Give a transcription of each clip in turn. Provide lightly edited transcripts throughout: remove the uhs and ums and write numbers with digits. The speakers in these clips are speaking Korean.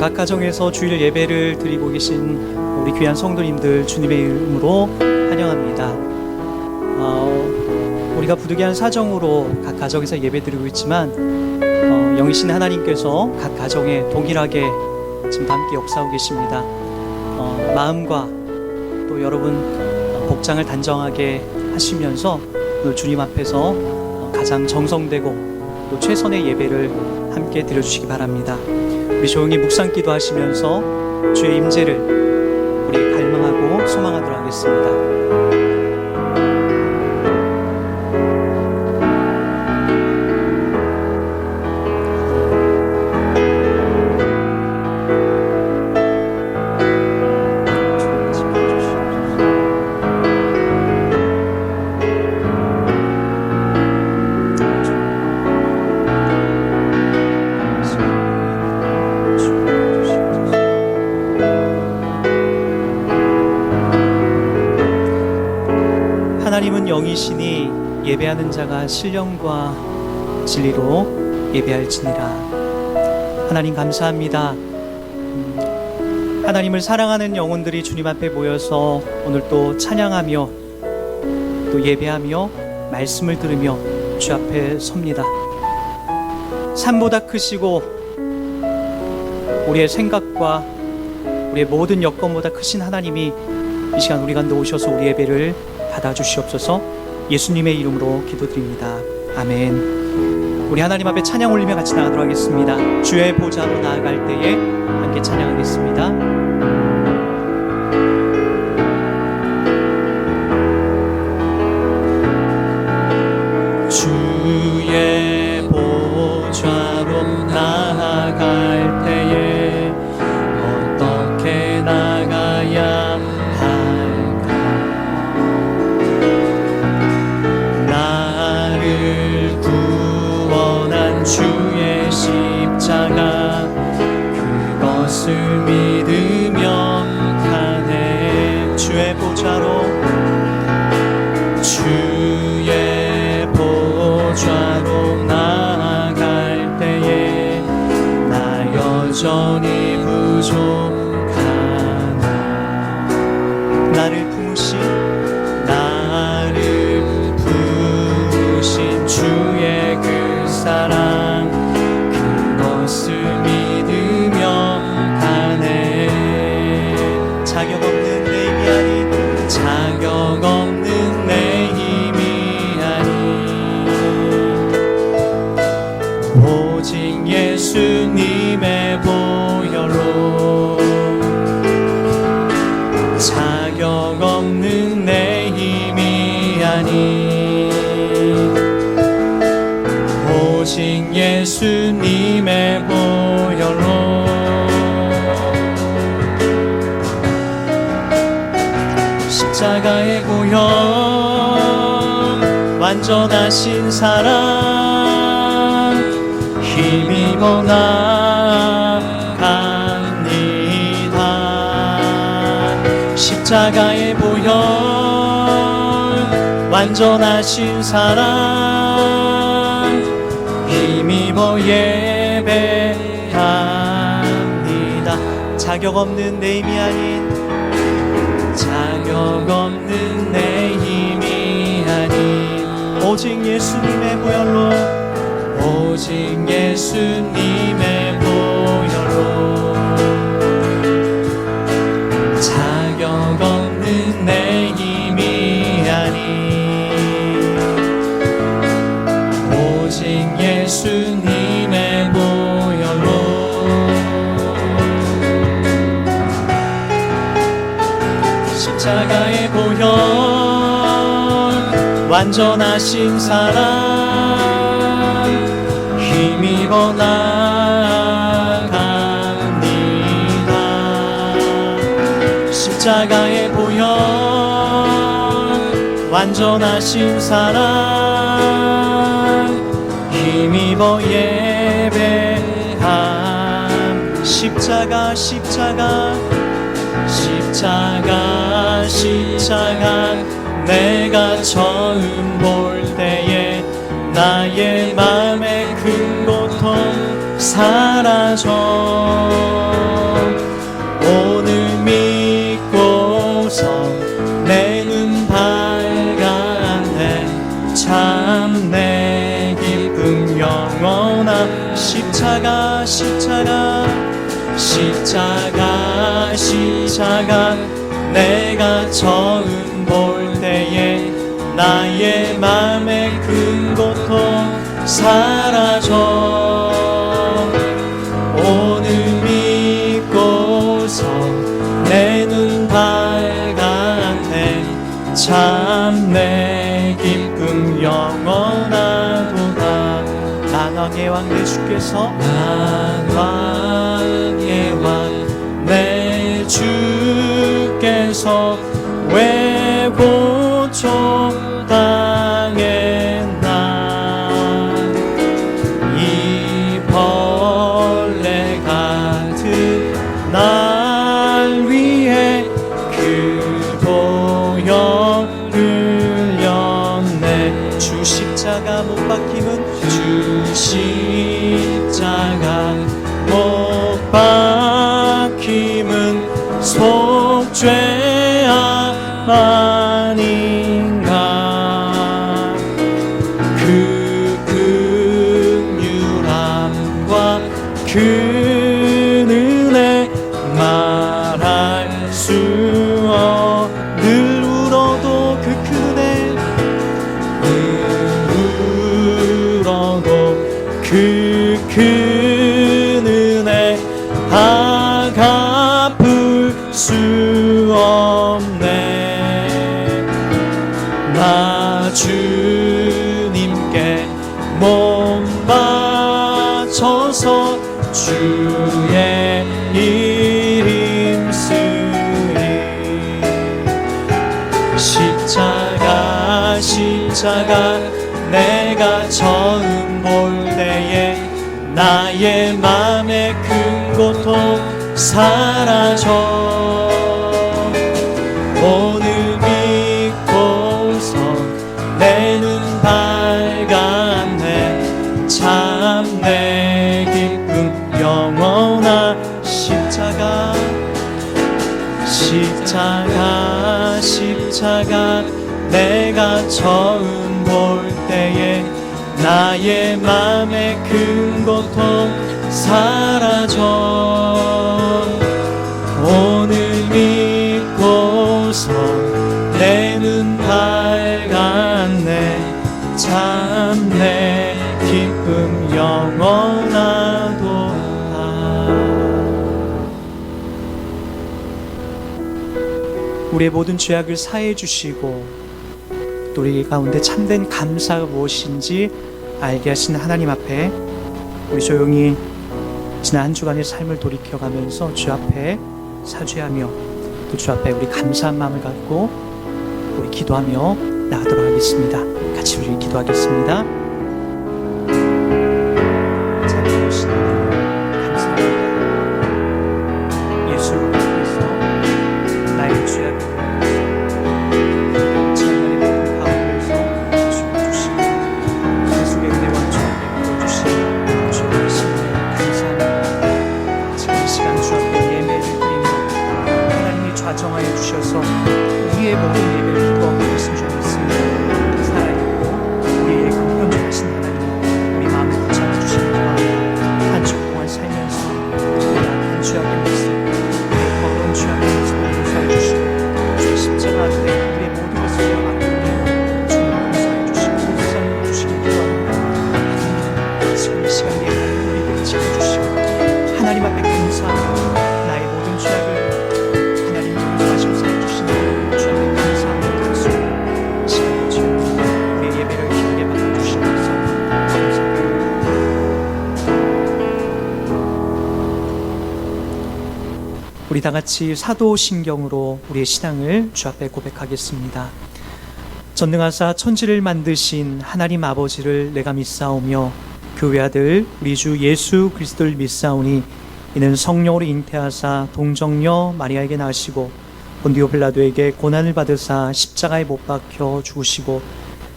각 가정에서 주일 예배를 드리고 계신 우리 귀한 성도님들 주님의 이름으로 환영합니다. 우리가 부득이한 사정으로 각 가정에서 예배 드리고 있지만 영이신 하나님께서 각 가정에 동일하게 지금 함께 역사하고 계십니다. 마음과 또 여러분 복장을 단정하게 하시면서 오늘 주님 앞에서 가장 정성되고 또 최선의 예배를 함께 드려주시기 바랍니다. 우리 조용히 묵상 기도하시면서 주의 임재를 우리 갈망하고 소망하도록 하겠습니다. 하나님은 영이시니 예배하는 자가 신령과 진리로 예배할지니라. 하나님 감사합니다. 하나님을 사랑하는 영혼들이 주님 앞에 모여서 오늘 또 찬양하며 또 예배하며 말씀을 들으며 주 앞에 섭니다. 산보다 크시고 우리의 생각과 우리의 모든 여건보다 크신 하나님이 이 시간 우리 가운데 오셔서 우리 예배를 받아주시옵소서. 예수님의 이름으로 기도드립니다. 아멘. 우리 하나님 앞에 찬양 올리며 같이 나가도록 하겠습니다. 주의 보좌로 나아갈 때에 함께 찬양하겠습니다. 주의 보좌로 나아갈 때에 어떻게 나가야 주의 십자가 그것을 믿으며 가네. 주의 보좌로 나아갈 때에 나 여전히 부족하나. 나를 품으신 주의 그 사랑 그것을 믿으며 가네. 자격 없는 내 힘이 아닌 자격 없는 내 힘이 아닌 오직 예수님의 보혈로 자격 없는 내 힘이 아닌 오직 예수님의 보혈로 십자가의 보혈 완전하신 사랑 힘입어 나갑니다. 십자가의 보혈 완전하신 사랑 힘입어 예배합니다. 자격 없는 내 힘이 아닌 자격 없는 내 힘이 아닌 오직 예수님의 보혈로 오직 예수님의 보혈로 자격 없는 내 힘이 아닌 오직 예수님의 보혈로 십자가의 보혈 완전하신 사랑 힘입어 나갑니다. 십자가의 보혈 완전하신 사랑 힘입어 예배함. 십자가 십자가 십자가 내가 처음 볼 때에 나의 맘의 큰 고통 사라져. 오늘 믿고서 내 눈 밝았네. 참 내 기쁨 영원한 십자가 십자가 십자가 십자가 내가 처음 볼 때에 나의 맘의 큰 고통 사라져. 오늘 믿고서 내 눈 밝았네. 참 내 기쁨 영원하도다. 만왕의 왕 내 주께서 만왕의 왕 내 주께서 왜 고초 당했나. 이 벌레 같은 날 위해 그 보혈 흘렸네. 주 십자가 못 박힘은 주 십자가 못 박힘은 속죄함 아닌가. 그 긍휼함과 그 은혜 말할 수 늘 울어도 그 큰 은혜 늘 울어도 그 큰 은혜 다 갚을 수 없네. 나 주님께 몸 바쳐서 주의 일 힘쓰리. 십자가 십자가 내가 처음 볼 때에 나의 맘의 큰 고통 사라져. 오늘 믿고서 내 눈 밝았네. 참 내 기쁨 영원한 십자가 십자가 십자가 내가 처음 볼 때에 나의 맘의 큰 고통 사라져. 오늘 믿고서 내 눈 밝았네. 참 내 기쁨 영원하도다. 우리의 모든 죄악을 사해 주시고 또 우리 가운데 참된 감사가 무엇인지 알게 하신 하나님 앞에 우리 조용히 지난 한 주간의 삶을 돌이켜가면서 주 앞에 사죄하며 또 주 앞에 우리 감사한 마음을 갖고 우리 기도하며 나가도록 하겠습니다. 같이 우리 기도하겠습니다. 참으신 감사합니다. 예수를 통해서 나의 죄악을 지난날의 모든 가운데서 주여 주시고 계속의 은혜와 주님을 보여주시니 주의 말씀에 감사합니다. 지금 이 시간 주 앞에 예배를 드리며 하나님이 좌정하여 주셔서 우리의 모든 예배를 기도하고 계신 줄 믿습니다. 살아있고 우리의 긍휼하신 하나님 우리 마음에 붙잡아 주시는 동안 한 주 동안 살면서 우리의 악한 죄악의 모습 우리의 더러운 죄악의 모습을 용서해 주시고 주의 십자가 아래 우리의 모든 것을 내어받고 주님 용서해 주시고 살려 주시기 기도합니다. 지금 이 시간 예배하는 우리들을 지켜주시고 하나님 앞에 감사하며 나의 모든 죄악을 하나님이 용서하셔서 해주시는 주 앞에 감사하며 드렸습니다. 시간을 지으며 우리의 예배를 기쁘게 받아주시면서 감사합니다. 우리 다같이 사도신경으로 우리의 신앙을 주 앞에 고백하겠습니다. 전능하사 천지를 만드신 하나님 아버지를 내가 믿사오며 그 외아들 우리 주 예수 그리스도를 믿사오니 이는 성령으로 잉태하사 동정녀 마리아에게 나시고 본디오 빌라도에게 고난을 받으사 십자가에 못 박혀 죽으시고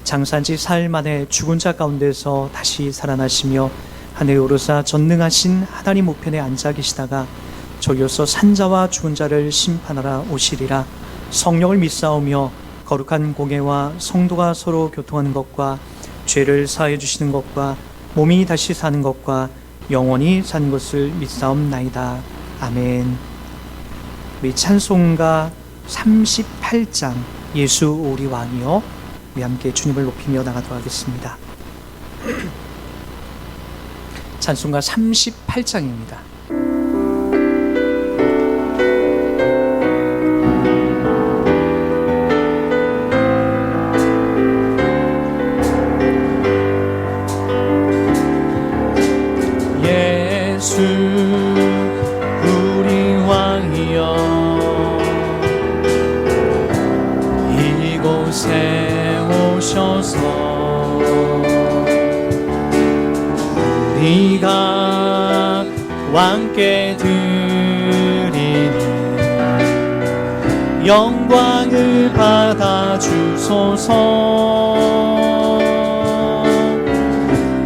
장사한 지 사흘 만에 죽은 자 가운데서 다시 살아나시며 하늘에 오르사 전능하신 하나님 우편에 앉아 계시다가 저기로서 산자와 죽은 자를 심판하러 오시리라. 성령을 믿사오며 거룩한 공예와 성도가 서로 교통하는 것과 죄를 사하여 주시는 것과 몸이 다시 사는 것과 영원히 사는 것을 믿사옵나이다. 아멘. 우리 찬송가 38장 예수 우리 왕이여, 우리 함께 주님을 높이며 나가도록 하겠습니다. 찬송가 38장입니다. 예수 우리 왕이여, 이곳에 오셔서 우리가 왕께 드리는 영광을 받아 주소서.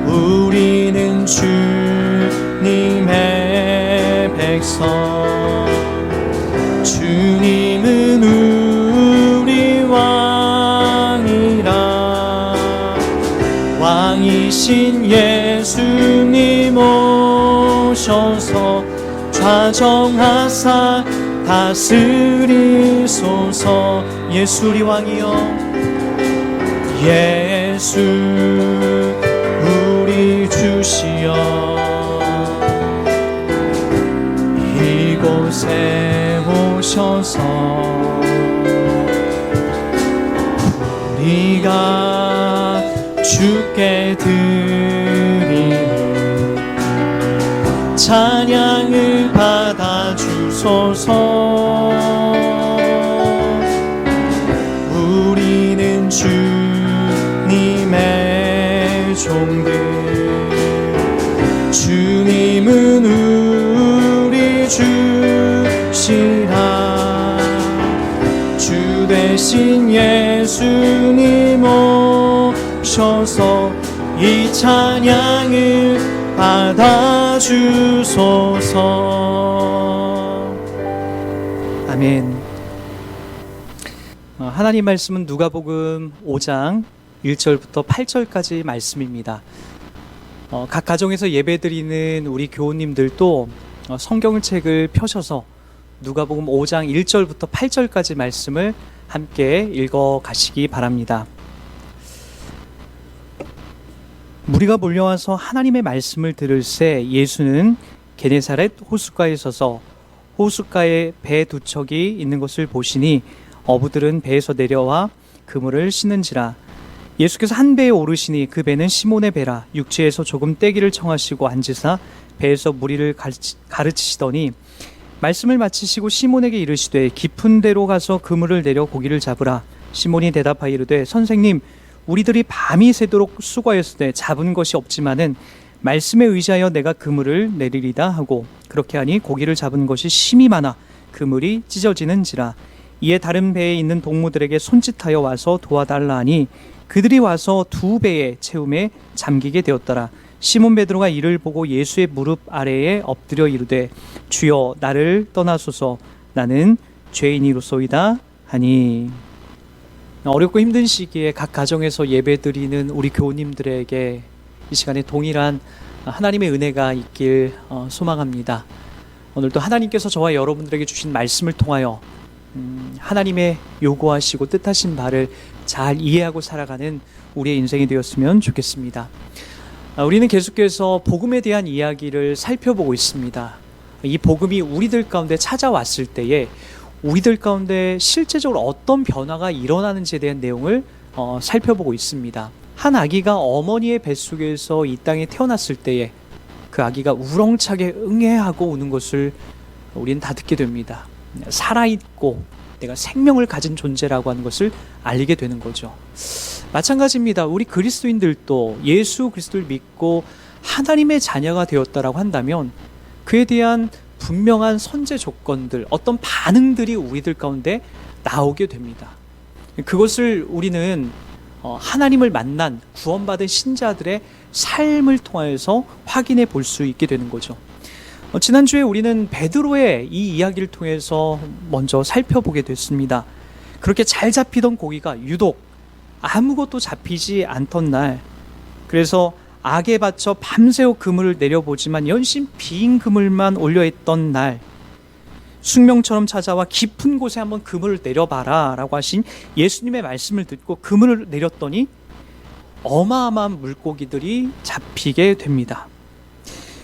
우리는 주님의 백성, 주님은 우리 왕이라. 왕이신 예수님 오셔서 좌정하사 다스리소서. 예수 우리 왕이여, 예수 우리 주시여, 이곳에 오셔서 우리가 주께 드리는 찬양을 받아 주소서. 우리는 주님의 종들, 주님은 우리 주시라. 주 대신 예수님 오셔서 이 찬양을 받아 주소서. 아멘. 하나님 말씀은 누가복음 5장 1절부터 8절까지 말씀입니다. 각 가정에서 예배드리는 우리 교우님들도 성경 책을 펴셔서 누가복음 5장 1절부터 8절까지 말씀을 함께 읽어 가시기 바랍니다. 무리가 몰려와서 하나님의 말씀을 들을새 예수는 게네사렛 호숫가에 서서 호숫가에 배 두 척이 있는 것을 보시니 어부들은 배에서 내려와 그물을 씻는지라. 예수께서 한 배에 오르시니 그 배는 시몬의 배라. 육지에서 조금 떼기를 청하시고 앉으사 배에서 무리를 가르치시더니 말씀을 마치시고 시몬에게 이르시되 깊은 데로 가서 그물을 내려 고기를 잡으라. 시몬이 대답하여 이르되 선생님, 우리들이 밤이 새도록 수고하였으되 잡은 것이 없지만은 말씀에 의지하여 내가 그물을 내리리다 하고, 그렇게 하니 고기를 잡은 것이 심히 많아 그물이 찢어지는지라. 이에 다른 배에 있는 동무들에게 손짓하여 와서 도와달라 하니 그들이 와서 두 배의 채움에 잠기게 되었더라. 시몬 베드로가 이를 보고 예수의 무릎 아래에 엎드려 이르되 주여 나를 떠나소서, 나는 죄인이로소이다 하니. 어렵고 힘든 시기에 각 가정에서 예배드리는 우리 교우님들에게 이 시간에 동일한 하나님의 은혜가 있길 소망합니다. 오늘도 하나님께서 저와 여러분들에게 주신 말씀을 통하여 하나님의 요구하시고 뜻하신 바를 잘 이해하고 살아가는 우리의 인생이 되었으면 좋겠습니다. 우리는 계속해서 복음에 대한 이야기를 살펴보고 있습니다. 이 복음이 우리들 가운데 찾아왔을 때에 우리들 가운데 실제적으로 어떤 변화가 일어나는지에 대한 내용을 살펴보고 있습니다. 한 아기가 어머니의 뱃속에서 이 땅에 태어났을 때에 그 아기가 우렁차게 응애하고 우는 것을 우리는 다 듣게 됩니다. 살아있고 내가 생명을 가진 존재라고 하는 것을 알게 되는 거죠. 마찬가지입니다. 우리 그리스도인들도 예수 그리스도를 믿고 하나님의 자녀가 되었다라고 한다면 그에 대한 분명한 선제 조건들, 어떤 반응들이 우리들 가운데 나오게 됩니다. 그것을 우리는 하나님을 만난 구원받은 신자들의 삶을 통해서 확인해 볼 수 있게 되는 거죠. 지난주에 우리는 베드로의 이 이야기를 통해서 먼저 살펴보게 됐습니다. 그렇게 잘 잡히던 고기가 유독 아무것도 잡히지 않던 날, 그래서 악에 받쳐 밤새워 그물을 내려보지만 연신 빈 그물만 올려있던 날, 숙명처럼 찾아와 깊은 곳에 한번 그물을 내려봐라 라고 하신 예수님의 말씀을 듣고 그물을 내렸더니 어마어마한 물고기들이 잡히게 됩니다.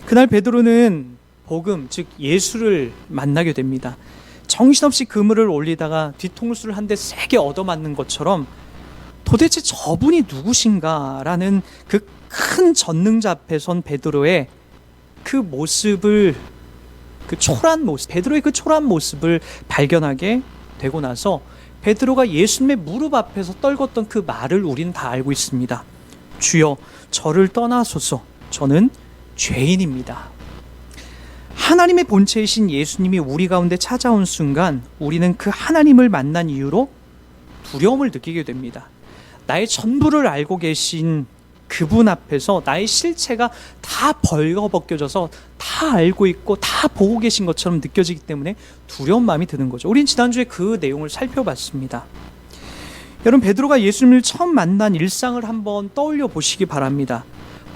그날 베드로는 복음, 즉 예수를 만나게 됩니다. 정신없이 그물을 올리다가 뒤통수를 한 대 세게 얻어맞는 것처럼 도대체 저분이 누구신가라는 그 큰 전능자 앞에 선 베드로의 그 모습을, 그 초라한 모습, 베드로의 그 초라한 모습을 발견하게 되고 나서 베드로가 예수님의 무릎 앞에서 떨궜던 그 말을 우리는 다 알고 있습니다. 주여, 저를 떠나소서, 저는 죄인입니다. 하나님의 본체이신 예수님이 우리 가운데 찾아온 순간 우리는 그 하나님을 만난 이유로 두려움을 느끼게 됩니다. 나의 전부를 알고 계신 그분 앞에서 나의 실체가 다 벌거벗겨져서 다 알고 있고 다 보고 계신 것처럼 느껴지기 때문에 두려운 마음이 드는 거죠. 우린 지난주에 그 내용을 살펴봤습니다. 여러분, 베드로가 예수님을 처음 만난 일상을 한번 떠올려 보시기 바랍니다.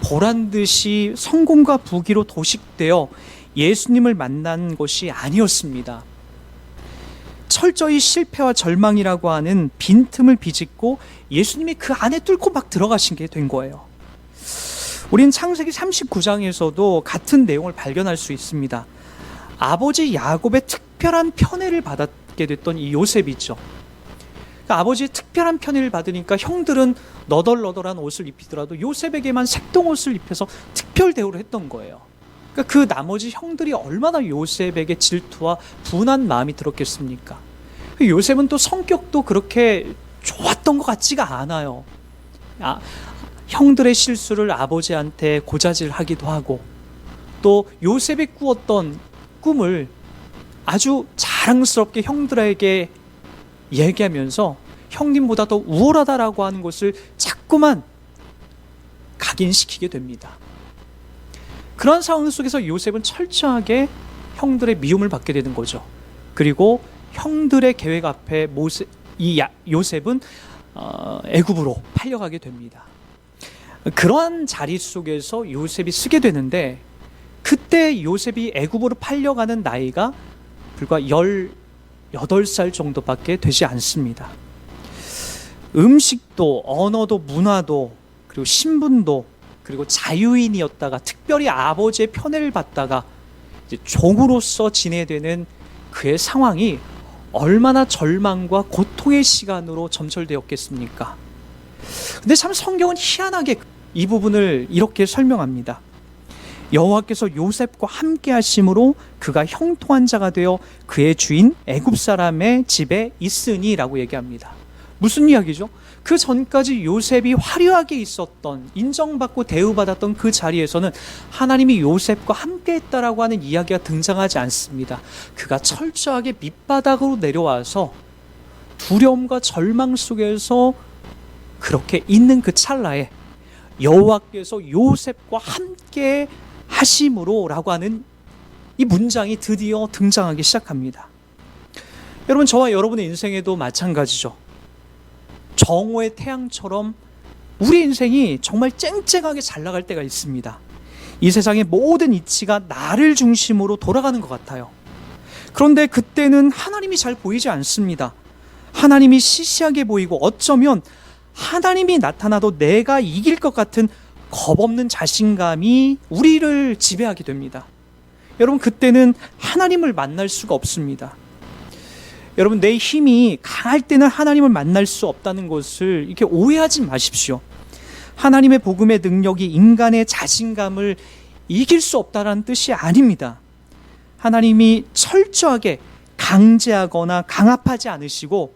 보란듯이 성공과 부귀로 도식되어 예수님을 만난 것이 아니었습니다. 철저히 실패와 절망이라고 하는 빈틈을 비집고 예수님이 그 안에 뚫고 막 들어가신 게 된 거예요. 우린 창세기 39장에서도 같은 내용을 발견할 수 있습니다. 아버지 야곱의 특별한 편애를 받게 됐던 이 요셉이죠. 그러니까 아버지의 특별한 편애를 받으니까 형들은 너덜너덜한 옷을 입히더라도 요셉에게만 색동옷을 입혀서 특별 대우를 했던 거예요. 그러니까 그 나머지 형들이 얼마나 요셉에게 질투와 분한 마음이 들었겠습니까? 요셉은 또 성격도 그렇게 좋았던 것 같지가 않아요. 형들의 실수를 아버지한테 고자질하기도 하고, 또 요셉이 꾸었던 꿈을 아주 자랑스럽게 형들에게 얘기하면서 형님보다 더 우월하다라고 하는 것을 자꾸만 각인시키게 됩니다. 그런 상황 속에서 요셉은 철저하게 형들의 미움을 받게 되는 거죠. 그리고 형들의 계획 앞에 요셉은 애굽으로 팔려가게 됩니다. 그러한 자리 속에서 요셉이 쓰게 되는데, 그때 요셉이 애굽으로 팔려가는 나이가 불과 18살 정도밖에 되지 않습니다. 음식도, 언어도, 문화도, 그리고 신분도, 그리고 자유인이었다가 특별히 아버지의 편애를 받다가 이제 종으로서 지내되는 그의 상황이 얼마나 절망과 고통의 시간으로 점철되었겠습니까? 근데 참 성경은 희한하게 이 부분을 이렇게 설명합니다. 여호와께서 요셉과 함께 하심으로 그가 형통한 자가 되어 그의 주인 애굽 사람의 집에 있으니라고 얘기합니다. 무슨 이야기죠? 그 전까지 요셉이 화려하게 있었던, 인정받고 대우받았던 그 자리에서는 하나님이 요셉과 함께 했다라고 하는 이야기가 등장하지 않습니다. 그가 철저하게 밑바닥으로 내려와서 두려움과 절망 속에서 그렇게 있는 그 찰나에 여호와께서 요셉과 함께 하심으로 라고 하는 이 문장이 드디어 등장하기 시작합니다. 여러분, 저와 여러분의 인생에도 마찬가지죠. 정오의 태양처럼 우리 인생이 정말 쨍쨍하게 잘 나갈 때가 있습니다. 이 세상의 모든 이치가 나를 중심으로 돌아가는 것 같아요. 그런데 그때는 하나님이 잘 보이지 않습니다. 하나님이 시시하게 보이고, 어쩌면 하나님이 나타나도 내가 이길 것 같은 겁없는 자신감이 우리를 지배하게 됩니다. 여러분, 그때는 하나님을 만날 수가 없습니다. 여러분, 내 힘이 강할 때는 하나님을 만날 수 없다는 것을 이렇게 오해하지 마십시오. 하나님의 복음의 능력이 인간의 자신감을 이길 수 없다는 뜻이 아닙니다. 하나님이 철저하게 강제하거나 강압하지 않으시고,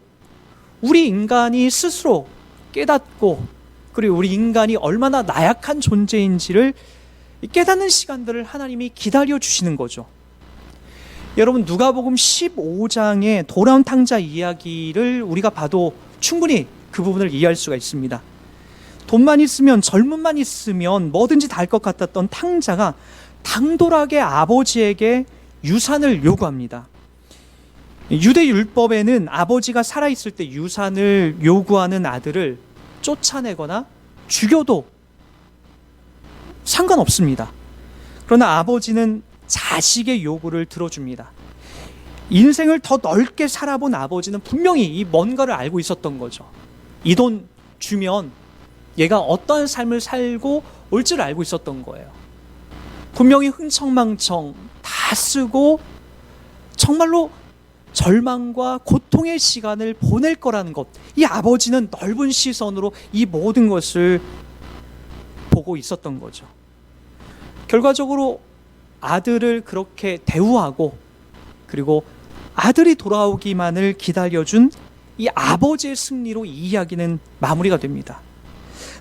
우리 인간이 스스로 깨닫고, 그리고 우리 인간이 얼마나 나약한 존재인지를 깨닫는 시간들을 하나님이 기다려 주시는 거죠. 여러분, 누가복음 15장의 돌아온 탕자 이야기를 우리가 봐도 충분히 그 부분을 이해할 수가 있습니다. 돈만 있으면, 젊음만 있으면 뭐든지 다 할 것 같았던 탕자가 당돌하게 아버지에게 유산을 요구합니다. 유대 율법에는 아버지가 살아있을 때 유산을 요구하는 아들을 쫓아내거나 죽여도 상관없습니다. 그러나 아버지는 자식의 요구를 들어줍니다. 인생을 더 넓게 살아본 아버지는 분명히 이 뭔가를 알고 있었던 거죠. 이 돈 주면 얘가 어떠한 삶을 살고 올 줄 알고 있었던 거예요. 분명히 흥청망청 다 쓰고 정말로 절망과 고통의 시간을 보낼 거라는 것, 이 아버지는 넓은 시선으로 이 모든 것을 보고 있었던 거죠. 결과적으로 아들을 그렇게 대우하고, 그리고 아들이 돌아오기만을 기다려준 이 아버지의 승리로 이 이야기는 마무리가 됩니다.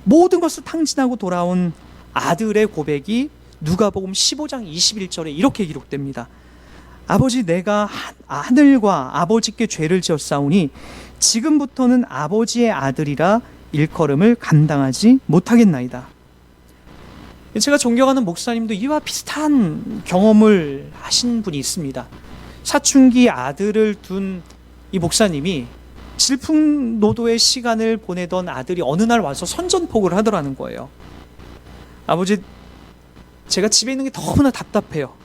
모든 것을 탕진하고 돌아온 아들의 고백이 누가복음 15장 21절에 이렇게 기록됩니다. 아버지, 내가 하늘과 아버지께 죄를 지었사오니 지금부터는 아버지의 아들이라 일컬음을 감당하지 못하겠나이다. 제가 존경하는 목사님도 이와 비슷한 경험을 하신 분이 있습니다. 사춘기 아들을 둔 이 목사님이 질풍노도의 시간을 보내던 아들이 어느 날 와서 선전포고를 하더라는 거예요. 아버지, 제가 집에 있는 게 너무나 답답해요.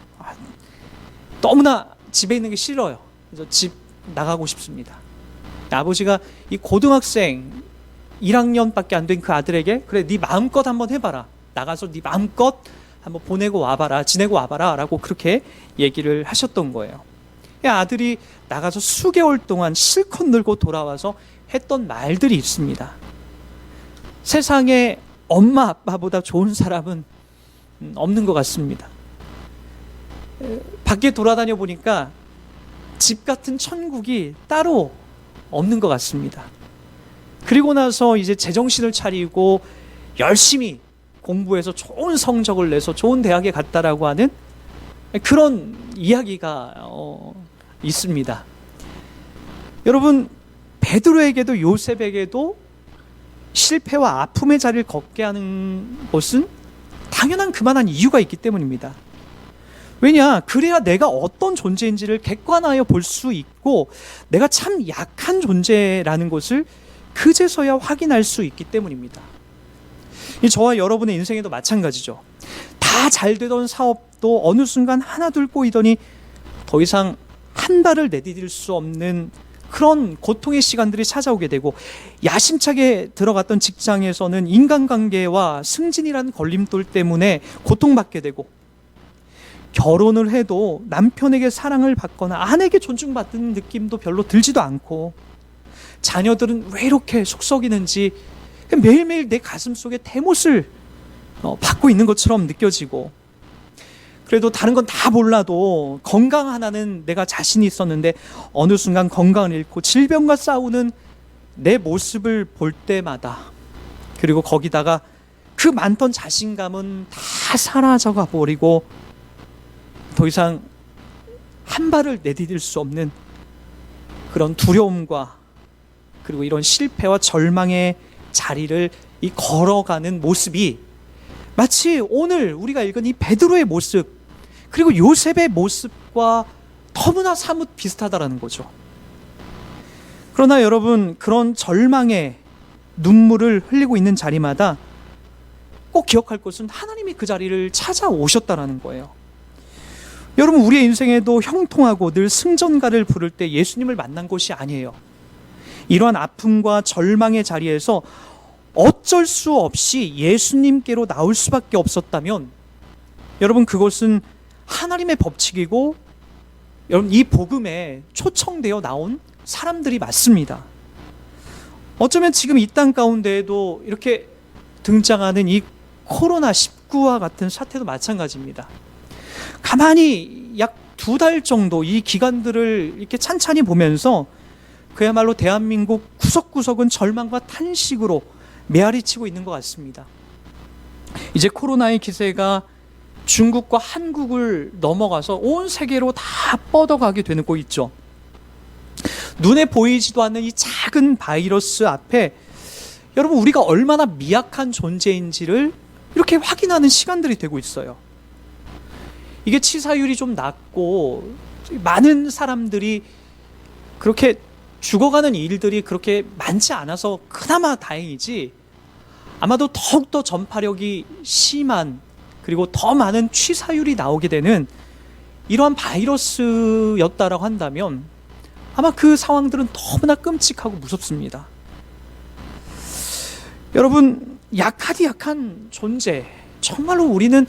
너무나 집에 있는 게 싫어요. 그래서 집 나가고 싶습니다. 아버지가 이 고등학생 1학년밖에 안 된 그 아들에게, 그래, 네 마음껏 한번 해봐라. 나가서 네 마음껏 한번 보내고 와봐라, 지내고 와봐라 라고 그렇게 얘기를 하셨던 거예요. 아들이 나가서 수개월 동안 실컷 놀고 돌아와서 했던 말들이 있습니다. 세상에 엄마 아빠보다 좋은 사람은 없는 것 같습니다. 밖에 돌아다녀 보니까 집 같은 천국이 따로 없는 것 같습니다. 그리고 나서 이제 제정신을 차리고 열심히 공부해서 좋은 성적을 내서 좋은 대학에 갔다라고 하는 그런 이야기가 있습니다. 여러분, 베드로에게도 요셉에게도 실패와 아픔의 자리를 걷게 하는 것은 당연한 그만한 이유가 있기 때문입니다. 왜냐? 그래야 내가 어떤 존재인지를 객관하여 볼 수 있고 내가 참 약한 존재라는 것을 그제서야 확인할 수 있기 때문입니다. 저와 여러분의 인생에도 마찬가지죠. 다 잘 되던 사업도 어느 순간 하나둘 꼬이더니 더 이상 한 발을 내디딜 수 없는 그런 고통의 시간들이 찾아오게 되고, 야심차게 들어갔던 직장에서는 인간관계와 승진이라는 걸림돌 때문에 고통받게 되고, 결혼을 해도 남편에게 사랑을 받거나 아내에게 존중받는 느낌도 별로 들지도 않고, 자녀들은 왜 이렇게 속썩이는지 매일매일 내 가슴 속에 대못을 받고 있는 것처럼 느껴지고, 그래도 다른 건 다 몰라도 건강 하나는 내가 자신이 있었는데 어느 순간 건강을 잃고 질병과 싸우는 내 모습을 볼 때마다, 그리고 거기다가 그 많던 자신감은 다 사라져가 버리고 더 이상 한 발을 내디딜 수 없는 그런 두려움과, 그리고 이런 실패와 절망의 자리를 이 걸어가는 모습이 마치 오늘 우리가 읽은 이 베드로의 모습, 그리고 요셉의 모습과 너무나 사뭇 비슷하다라는 거죠. 그러나 여러분, 그런 절망의 눈물을 흘리고 있는 자리마다 꼭 기억할 것은 하나님이 그 자리를 찾아오셨다라는 거예요. 여러분, 우리의 인생에도 형통하고 늘 승전가를 부를 때 예수님을 만난 것이 아니에요. 이러한 아픔과 절망의 자리에서 어쩔 수 없이 예수님께로 나올 수밖에 없었다면, 여러분, 그것은 하나님의 법칙이고, 여러분, 이 복음에 초청되어 나온 사람들이 맞습니다. 어쩌면 지금 이 땅 가운데에도 이렇게 등장하는 이 코로나19와 같은 사태도 마찬가지입니다. 가만히 약 2달 정도 이 기간들을 이렇게 찬찬히 보면서 그야말로 대한민국 구석구석은 절망과 탄식으로 메아리치고 있는 것 같습니다. 이제 코로나의 기세가 중국과 한국을 넘어가서 온 세계로 다 뻗어가게 되는 거 있죠. 눈에 보이지도 않는 이 작은 바이러스 앞에 여러분 우리가 얼마나 미약한 존재인지를 이렇게 확인하는 시간들이 되고 있어요. 이게 치사율이 좀 낮고 많은 사람들이 그렇게 죽어가는 일들이 그렇게 많지 않아서 그나마 다행이지, 아마도 더욱더 전파력이 심한 그리고 더 많은 취사율이 나오게 되는 이러한 바이러스였다라고 한다면 아마 그 상황들은 너무나 끔찍하고 무섭습니다. 여러분, 약한 존재, 정말로 우리는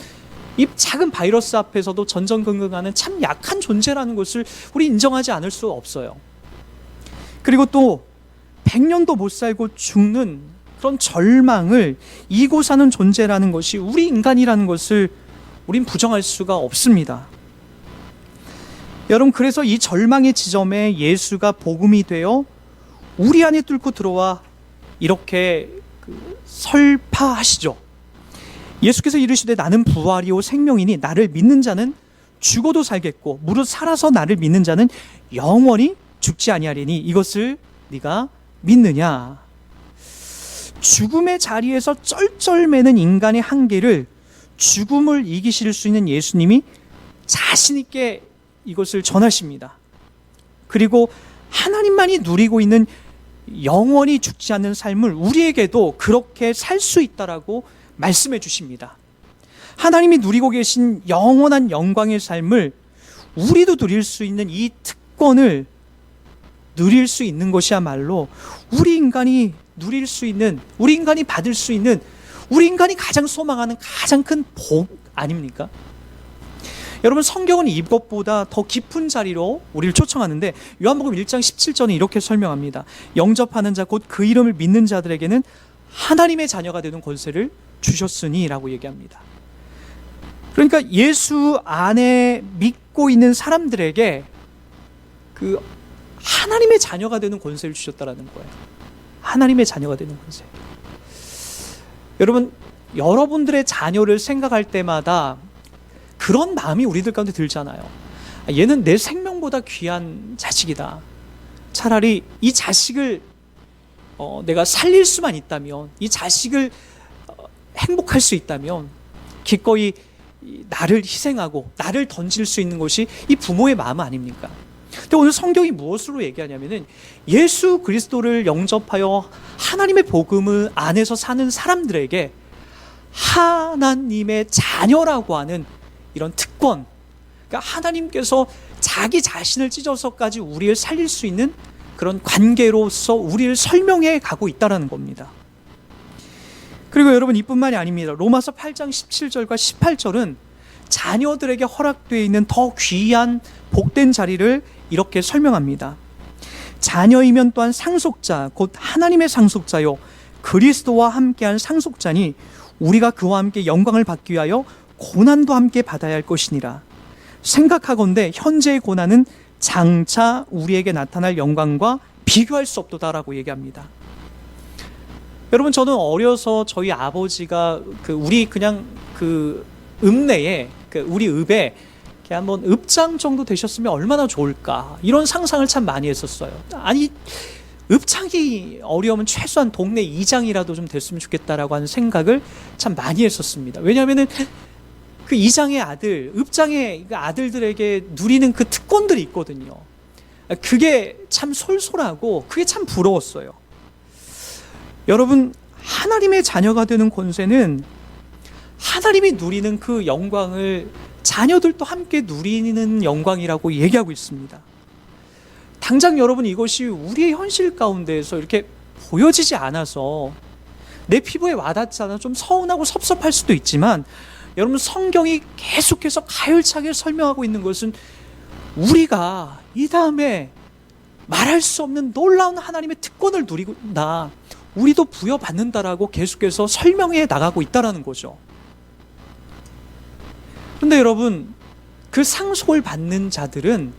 이 작은 바이러스 앞에서도 전전긍긍하는 참 약한 존재라는 것을 우리 인정하지 않을 수 없어요. 그리고 또 100년도 못 살고 죽는 그런 절망을 이고 사는 존재라는 것이 우리 인간이라는 것을 우린 부정할 수가 없습니다. 여러분, 그래서 이 절망의 지점에 예수가 복음이 되어 우리 안에 뚫고 들어와 이렇게 설파하시죠. 예수께서 이르시되 나는 부활이요 생명이니 나를 믿는 자는 죽어도 살겠고 무릇 살아서 나를 믿는 자는 영원히 죽지 아니하리니 이것을 네가 믿느냐. 죽음의 자리에서 쩔쩔매는 인간의 한계를 죽음을 이기실 수 있는 예수님이 자신 있게 이것을 전하십니다. 그리고 하나님만이 누리고 있는 영원히 죽지 않는 삶을 우리에게도 그렇게 살 수 있다라고 말씀해 주십니다. 하나님이 누리고 계신 영원한 영광의 삶을 우리도 누릴 수 있는 이 특권을 누릴 수 있는 것이야말로 우리 인간이 누릴 수 있는, 우리 인간이 받을 수 있는, 우리 인간이 가장 소망하는 가장 큰 복 아닙니까? 여러분, 성경은 이것보다 더 깊은 자리로 우리를 초청하는데 요한복음 1장 17절에 이렇게 설명합니다. 영접하는 자 곧 그 이름을 믿는 자들에게는 하나님의 자녀가 되는 권세를 주셨으니 라고 얘기합니다. 그러니까 예수 안에 믿고 있는 사람들에게 그 하나님의 자녀가 되는 권세를 주셨다라는 거예요. 하나님의 자녀가 되는 권세. 여러분, 여러분들의 자녀를 생각할 때마다 그런 마음이 우리들 가운데 들잖아요. 얘는 내 생명보다 귀한 자식이다. 차라리 이 자식을 내가 살릴 수만 있다면, 이 자식을 행복할 수 있다면 기꺼이 나를 희생하고 나를 던질 수 있는 것이 이 부모의 마음 아닙니까? 근데 오늘 성경이 무엇으로 얘기하냐면은 예수 그리스도를 영접하여 하나님의 복음을 안에서 사는 사람들에게 하나님의 자녀라고 하는 이런 특권, 그러니까 하나님께서 자기 자신을 찢어서까지 우리를 살릴 수 있는 그런 관계로서 우리를 설명해 가고 있다는 겁니다. 그리고 여러분, 이뿐만이 아닙니다. 로마서 8장 17절과 18절은 자녀들에게 허락되어 있는 더 귀한 복된 자리를 이렇게 설명합니다. 자녀이면 또한 상속자 곧 하나님의 상속자요 그리스도와 함께한 상속자니 우리가 그와 함께 영광을 받기 위하여 고난도 함께 받아야 할 것이니라. 생각하건대 현재의 고난은 장차 우리에게 나타날 영광과 비교할 수 없도다라고 얘기합니다. 여러분, 저는 어려서 저희 아버지가 우리 그냥 읍내에 우리 읍에 한번 읍장 정도 되셨으면 얼마나 좋을까, 이런 상상을 참 많이 했었어요. 아니, 읍장이 어려우면 최소한 동네 이장이라도 좀 됐으면 좋겠다라고 하는 생각을 참 많이 했었습니다. 왜냐하면은 그 이장의 아들, 읍장의 아들들에게 누리는 그 특권들이 있거든요. 그게 참 솔솔하고 그게 참 부러웠어요. 여러분, 하나님의 자녀가 되는 권세는 하나님이 누리는 그 영광을 자녀들도 함께 누리는 영광이라고 얘기하고 있습니다. 당장 여러분, 이것이 우리의 현실 가운데에서 이렇게 보여지지 않아서 내 피부에 와닿지 않아 좀 서운하고 섭섭할 수도 있지만, 여러분, 성경이 계속해서 가열차게 설명하고 있는 것은 우리가 이 다음에 말할 수 없는 놀라운 하나님의 특권을 누리다, 우리도 부여받는다라고 계속해서 설명해 나가고 있다는 거죠. 그런데 여러분, 그 상속을 받는 자들은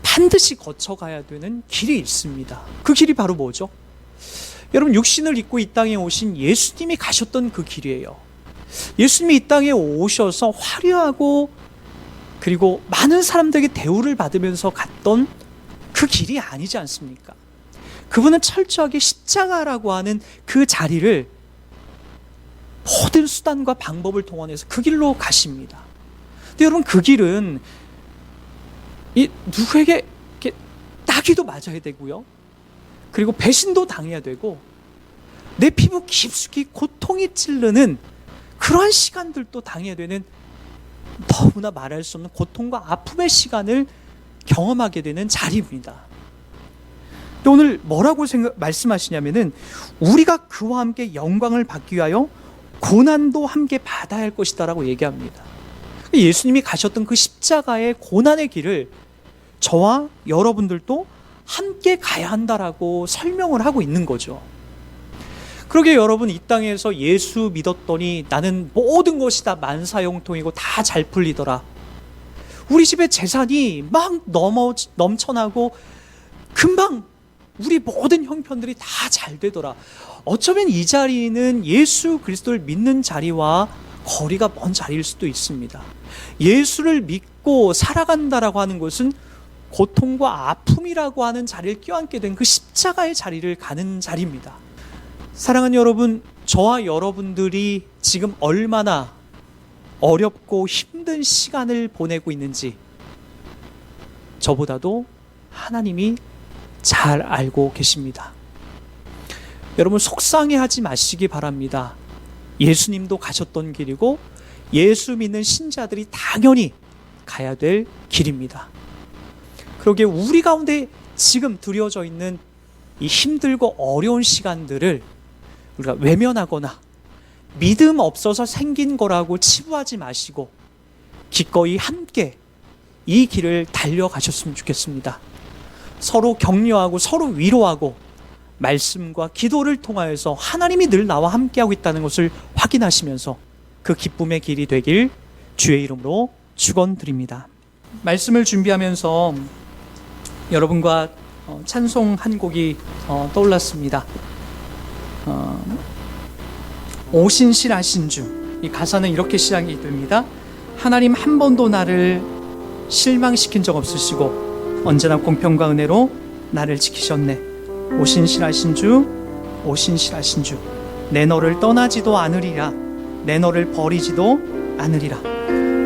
반드시 거쳐가야 되는 길이 있습니다. 그 길이 바로 뭐죠? 여러분, 육신을 입고 이 땅에 오신 예수님이 가셨던 그 길이에요. 예수님이 이 땅에 오셔서 화려하고 그리고 많은 사람들에게 대우를 받으면서 갔던 그 길이 아니지 않습니까? 그분은 철저하게 십자가라고 하는 그 자리를 모든 수단과 방법을 동원해서 그 길로 가십니다. 근데 여러분, 그 길은 누구에게 이렇게 따귀도 맞아야 되고요, 그리고 배신도 당해야 되고, 내 피부 깊숙이 고통이 찌르는 그러한 시간들도 당해야 되는, 너무나 말할 수 없는 고통과 아픔의 시간을 경험하게 되는 자리입니다. 근데 오늘 뭐라고 말씀하시냐면은, 우리가 그와 함께 영광을 받기 위하여 고난도 함께 받아야 할 것이다 라고 얘기합니다. 예수님이 가셨던 그 십자가의 고난의 길을 저와 여러분들도 함께 가야 한다라고 설명을 하고 있는 거죠. 그러게 여러분, 이 땅에서 예수 믿었더니 나는 모든 것이 다 만사형통이고 다 잘 풀리더라, 우리 집에 재산이 막 넘쳐나고 금방 우리 모든 형편들이 다 잘 되더라, 어쩌면 이 자리는 예수 그리스도를 믿는 자리와 거리가 먼 자리일 수도 있습니다. 예수를 믿고 살아간다라고 하는 것은 고통과 아픔이라고 하는 자리를 껴안게 된 그 십자가의 자리를 가는 자리입니다. 사랑하는 여러분, 저와 여러분들이 지금 얼마나 어렵고 힘든 시간을 보내고 있는지 저보다도 하나님이 잘 알고 계십니다. 여러분, 속상해하지 마시기 바랍니다. 예수님도 가셨던 길이고 예수 믿는 신자들이 당연히 가야 될 길입니다. 그러기에 우리 가운데 지금 드려져 있는 이 힘들고 어려운 시간들을 우리가 외면하거나 믿음 없어서 생긴 거라고 치부하지 마시고 기꺼이 함께 이 길을 달려가셨으면 좋겠습니다. 서로 격려하고 서로 위로하고 말씀과 기도를 통하여서 하나님이 늘 나와 함께하고 있다는 것을 확인하시면서 그 기쁨의 길이 되길 주의 이름으로 축원드립니다. 말씀을 준비하면서 여러분과 찬송 한 곡이 떠올랐습니다. 오신실하신 주, 이 가사는 이렇게 시작이 됩니다. 하나님 한 번도 나를 실망시킨 적 없으시고 언제나 공평과 은혜로 나를 지키셨네. 오신실하신 주, 오신실하신 주, 내 너를 떠나지도 않으리라, 내 너를 버리지도 않으리라.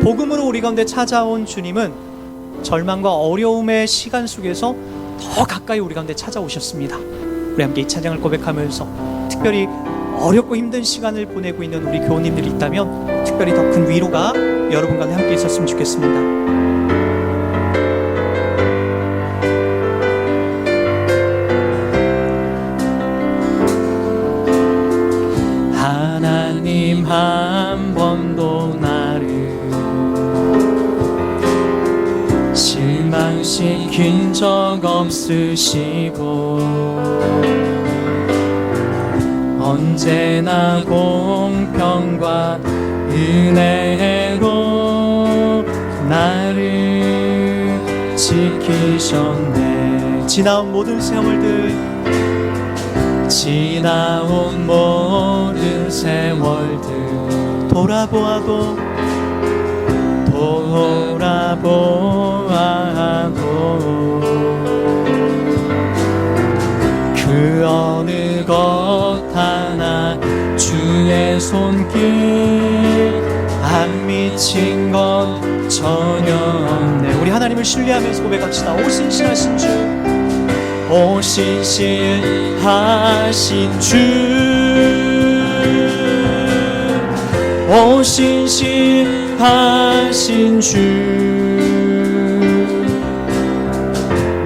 복음으로 우리 가운데 찾아온 주님은 절망과 어려움의 시간 속에서 더 가까이 우리 가운데 찾아오셨습니다. 우리 함께 이 찬양을 고백하면서 특별히 어렵고 힘든 시간을 보내고 있는 우리 교우님들이 있다면 특별히 더 큰 위로가 여러분과 함께 있었으면 좋겠습니다. 하나님 한 번도 나를 실망시킨 적 없으시고 언제나 공평과 은혜로 나를 지키셨네. 지나온 모든 세월들, 지나온 모든 세월들 돌아보아도 그 어느 것 하나 주의 손길 안 미친 것 전혀 없네. 우리 하나님을 신뢰하면서 고백합시다. 오신실하신 주, 오신실하신 주, 오신실하신 주,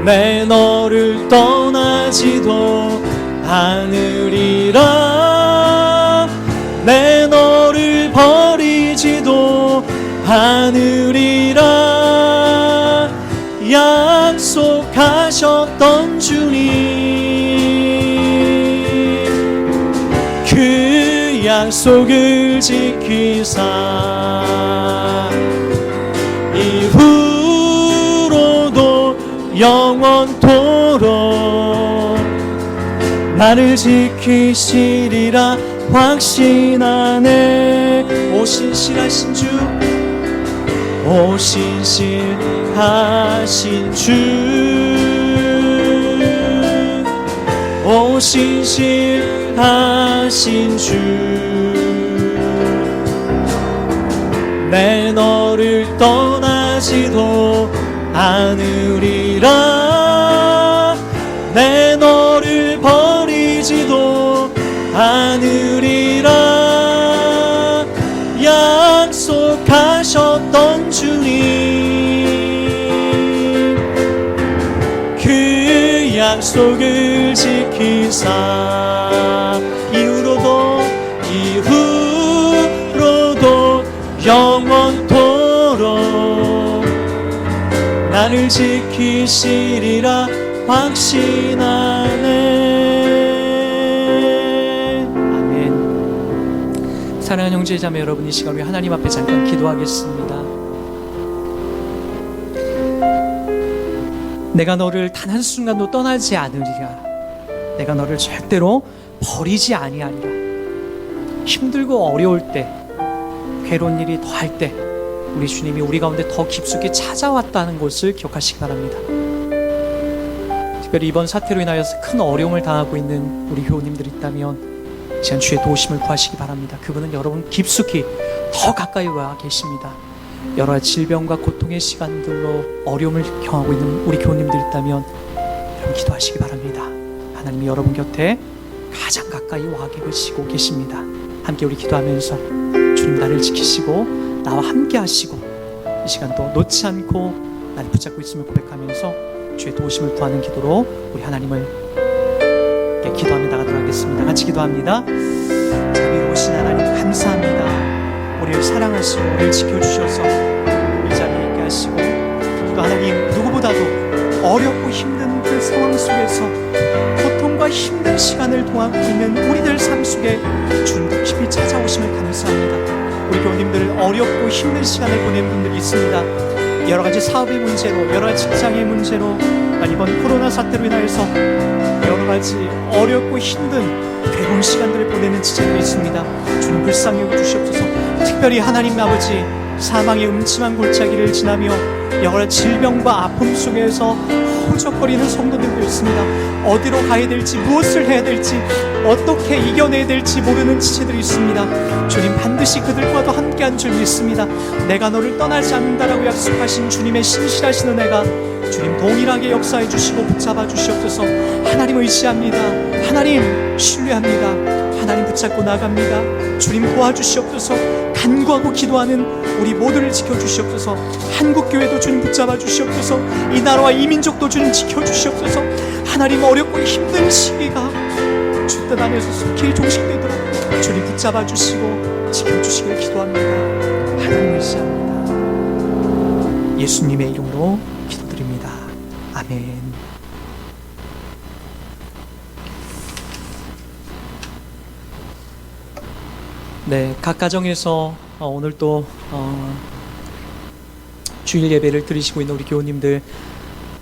내 너를 떠나지도 않으리라, 내 너를 버리지도 않으리라. 약속하셨던 주님, 그 약속을 지키사 이후로도 영원토록 나를 지키시리라 확신하네. 오 신실하신 주, 오 신실하신 주, 오 신실하신 주, 내 너를 떠나지도 않으리라. 내 너를 버리지도 않으리라. 약속하셨던 주님, 그 약속을 지키사 이후로도 영원토록 나를 지키시리라 확신하네. 아멘. 사랑하는 형제 자매 여러분, 이 시간 우리 하나님 앞에 잠깐 기도하겠습니다. 내가 너를 단 한순간도 떠나지 않으리라. 내가 너를 절대로 버리지 아니하리라. 힘들고 어려울 때, 괴로운 일이 더할 때 우리 주님이 우리 가운데 더 깊숙이 찾아왔다는 것을 기억하시기 바랍니다. 특별히 이번 사태로 인하여서 큰 어려움을 당하고 있는 우리 교우님들이 있다면 시간 주의 도우심을 구하시기 바랍니다. 그분은 여러분 깊숙이 더 가까이 와 계십니다. 여러 가지 질병과 고통의 시간들로 어려움을 경험하고 있는 우리 교우님들 있다면 여러분 기도하시기 바랍니다. 하나님이 여러분 곁에 가장 가까이 와 계시고 계십니다. 함께 우리 기도하면서 주님 나를 지키시고 나와 함께 하시고 이 시간도 놓지 않고 나를 붙잡고 있음을 고백하면서 주의 도우심을 구하는 기도로 우리 하나님을 기도하며 나가도록 하겠습니다. 같이 기도합니다. 자비로우신 하나님 감사합니다. 우리를 사랑하시고 우리를 지켜주셔서 이 자리에 있게 하시고 또 하나님 누구보다도 어렵고 힘든 그 상황 속에서 고통과 힘든 시간을 통하고 있는 우리들 삶 속에 주님도 깊이 찾아오심을 감사합니다. 우리 교우님들 어렵고 힘든 시간을 보낸 분들이 있습니다. 여러 가지 사업의 문제로, 여러 가지 직장의 문제로, 이번 코로나 사태로 인하여서 여러 가지 어렵고 힘든 괴로운 시간들을 보내는 지체들이 있습니다. 주님 불쌍히 여겨 주시옵소서. 특별히 하나님 아버지 사망의 음침한 골짜기를 지나며 여러 가지 질병과 아픔 속에서 허우적거리는 성도들도 있습니다. 어디로 가야 될지, 무엇을 해야 될지, 어떻게 이겨내야 될지 모르는 지체들이 있습니다. 주님 반드시 그들과도 함께한 줄 믿습니다. 내가 너를 떠나지 않는다라고 약속하신 주님의 신실하신 은혜가 주님 동일하게 역사해 주시고 붙잡아 주시옵소서. 하나님 의지합니다. 하나님 신뢰합니다. 하나님 붙잡고 나갑니다. 주님 도와주시옵소서. 간구하고 기도하는 우리 모두를 지켜주시옵소서. 한국교회도 주님 붙잡아 주시옵소서. 이 나라와 이 민족도 주님 지켜주시옵소서. 하나님 어렵고 힘든 시기가 주 뜻 안에서 속히 종식되도록 주님 붙잡아 주시고 지켜주시길 기도합니다. 하나님 의지합니다. 예수님의 이름으로 기도드립니다. 아멘. 네, 각 가정에서 오늘 또 주일 예배를 드리시고 있는 우리 교우님들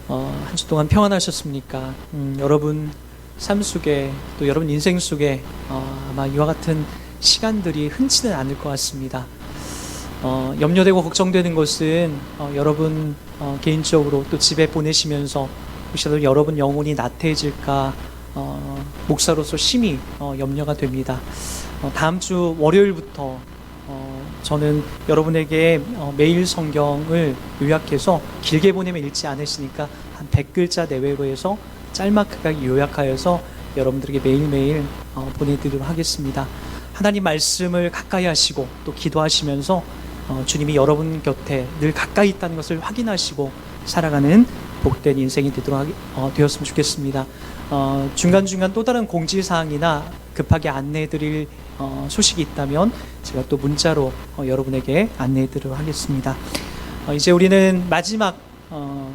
한 주 동안 평안하셨습니까? 여러분 삶 속에 또 여러분 인생 속에 아마 이와 같은 시간들이 흔치는 않을 것 같습니다. 염려되고 걱정되는 것은 여러분 개인적으로 또 집에 보내시면서 혹시라도 여러분 영혼이 나태해질까 목사로서 심히 염려가 됩니다. 다음 주 월요일부터 저는 여러분에게 매일 성경을 요약해서 길게 보내면 읽지 않으시니까 한 100글자 내외로 해서 짤막하게 요약하여서 여러분들에게 매일매일 보내드리도록 하겠습니다. 하나님 말씀을 가까이 하시고 또 기도하시면서 주님이 여러분 곁에 늘 가까이 있다는 것을 확인하시고 살아가는 복된 인생이 되었으면 좋겠습니다. 중간중간 또 다른 공지사항이나 급하게 안내해드릴 소식이 있다면 제가 또 문자로 여러분에게 안내해드리도록 하겠습니다. 이제 우리는 마지막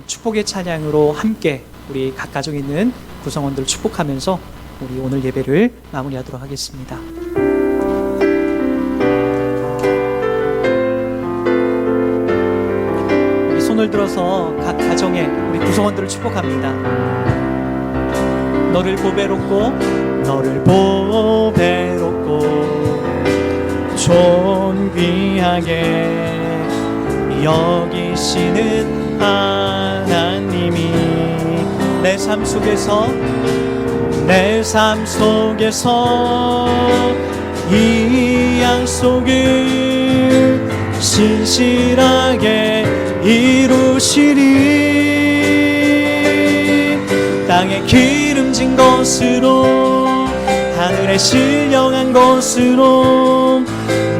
축복의 찬양으로 함께 우리 각 가정에 있는 구성원들을 축복하면서 우리 오늘 예배를 마무리하도록 하겠습니다. 우리 손을 들어서 각 가정에 우리 구성원들을 축복합니다. 너를 보배롭고 너를 보배롭고 존귀하게 여기시는 하나님이 내 삶 속에서 이 약속을 신실하게 이루시리. 땅에 기름진 것으로 하늘에 신령한 것으로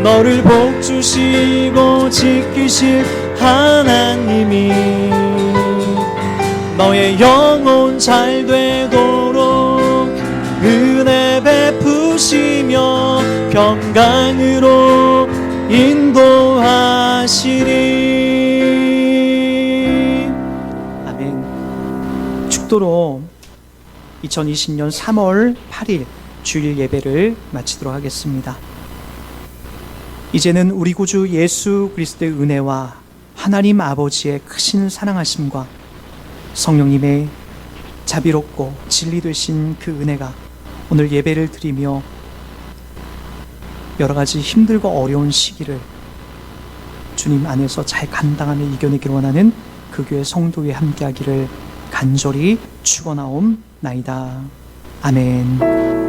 너를 복주시고 지키실 하나님이 너의 영혼 잘 되도록 은혜 베푸시며 평강으로 인도하시리. 아멘. 축도로 2020년 3월 8일 주일 예배를 마치도록 하겠습니다. 이제는 우리 구주 예수 그리스도의 은혜와 하나님 아버지의 크신 사랑하심과 성령님의 자비롭고 진리 되신 그 은혜가 오늘 예배를 드리며 여러 가지 힘들고 어려운 시기를 주님 안에서 잘 감당하며 이겨내기를 원하는 그 교회 성도에 함께하기를 간절히 축원하옵나이다. 아멘.